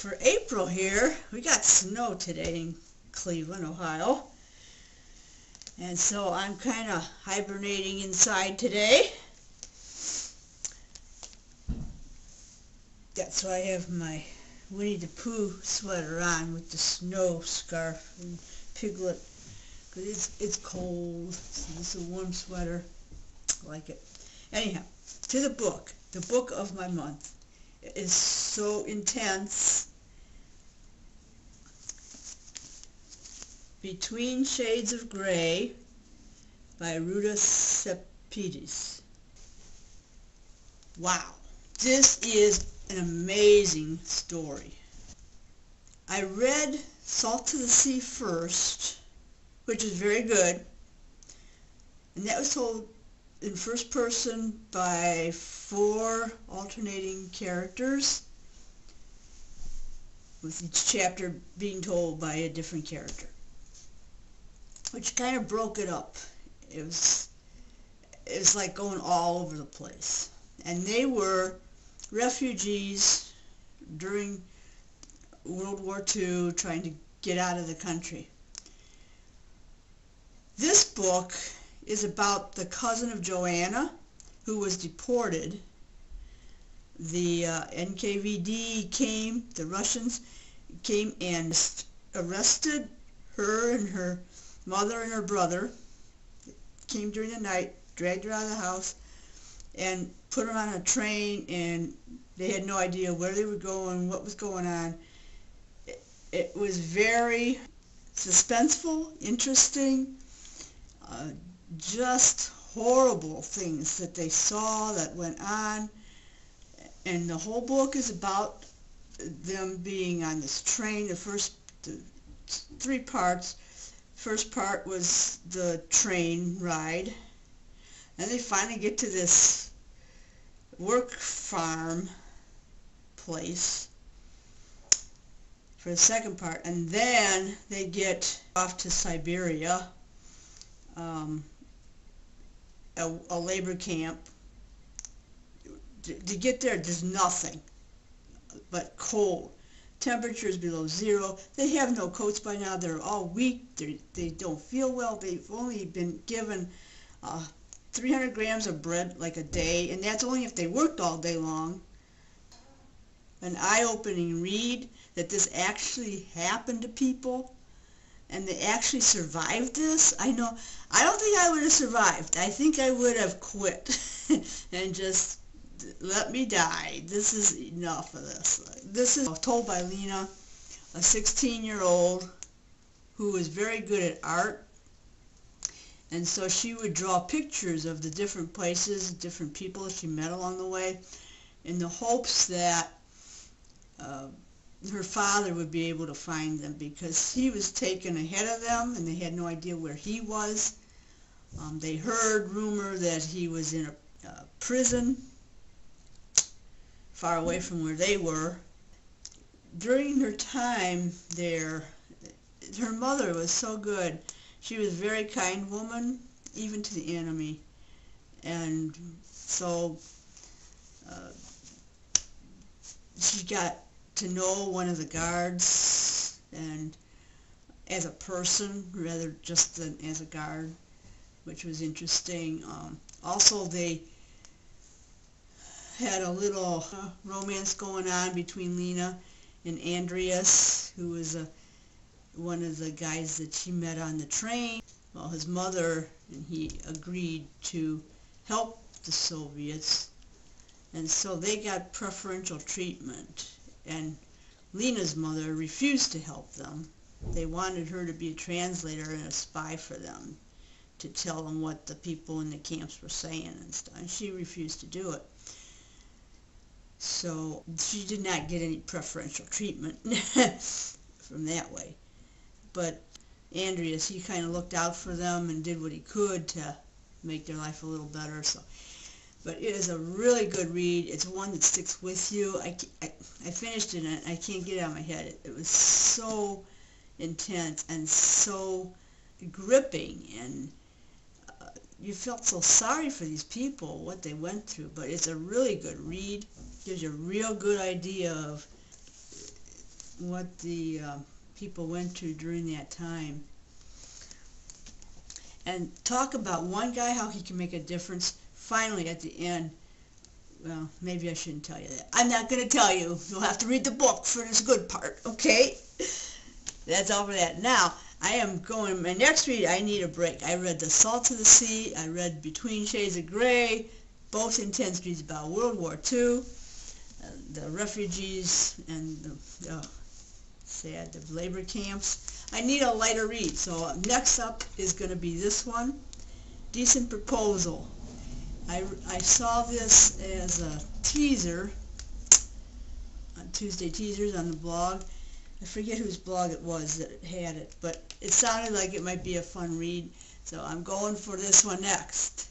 For April here, we got snow today in Cleveland, Ohio. And so I'm kind of hibernating inside today. That's why I have my Winnie the Pooh sweater on with the snow scarf and Piglet. Because it's cold, so this is a warm sweater. I like it. Anyhow, to the book of my month. It is so intense. Between Shades of Grey by Ruta Sepetys. Wow, this is an amazing story. I read Salt to the Sea first, which is very good, and that was told in first person by 4 alternating characters, with each chapter being told by a different character, which kind of broke it up. It was like going all over the place. And they were refugees during World War II trying to get out of the country. This book is about the cousin of Joanna, who was deported. The NKVD came, the Russians came and arrested her and her mother and her brother. Came during the night, dragged her out of the house, and put her on a train, and they had no idea where they were going, what was going on. It was very suspenseful, interesting, just horrible things that they saw that went on. And the whole book is about them being on this train. The 3 parts. First part was the train ride, and they finally get to this work farm place for the second part, and then they get off to Siberia, a labor camp. To get there, there's nothing but cold. Temperatures below 0. They have no coats by now. They're all weak. They don't feel well. They've only been given 300 grams of bread like a day, and that's only if they worked all day long. An eye-opening read that this actually happened to people, and they actually survived this. I don't think I would have survived. I think I would have quit and just let me die. This is enough of this. This is told by Lena, a 16-year-old who was very good at art, and so she would draw pictures of the different places, different people she met along the way, in the hopes that her father would be able to find them, because he was taken ahead of them and they had no idea where he was. They heard rumor that he was in a prison far away from where they were. During her time there, her mother was so good. She was a very kind woman, even to the enemy. And so she got to know one of the guards, and as a person rather just than as a guard, which was interesting. Also, they had a little romance going on between Lena and Andreas, who was one of the guys that she met on the train. Well, his mother and he agreed to help the Soviets, and so they got preferential treatment, and Lena's mother refused to help them. They wanted her to be a translator and a spy for them, to tell them what the people in the camps were saying and stuff, and she refused to do it. So she did not get any preferential treatment from that way. But Andreas, he kind of looked out for them and did what he could to make their life a little better. But it is a really good read. It's one that sticks with you. I finished it and I can't get it out of my head. It was so intense and so gripping, and you felt so sorry for these people, what they went through. But it's a really good read. Gives you a real good idea of what the people went through during that time. And talk about one guy, how he can make a difference. Finally, at the end, well, maybe I shouldn't tell you that. I'm not going to tell you. You'll have to read the book for this good part, okay? That's all for that. Now, I am going, my next read, I need a break. I read The Salt of the Sea. I read Between Shades of Grey, both intense reads about World War II, the refugees, and the labor camps. I need a lighter read, so next up is going to be this one, Decent Proposal. I saw this as a teaser on Tuesday Teasers on the blog. I forget whose blog it was that had it, but it sounded like it might be a fun read, so I'm going for this one next.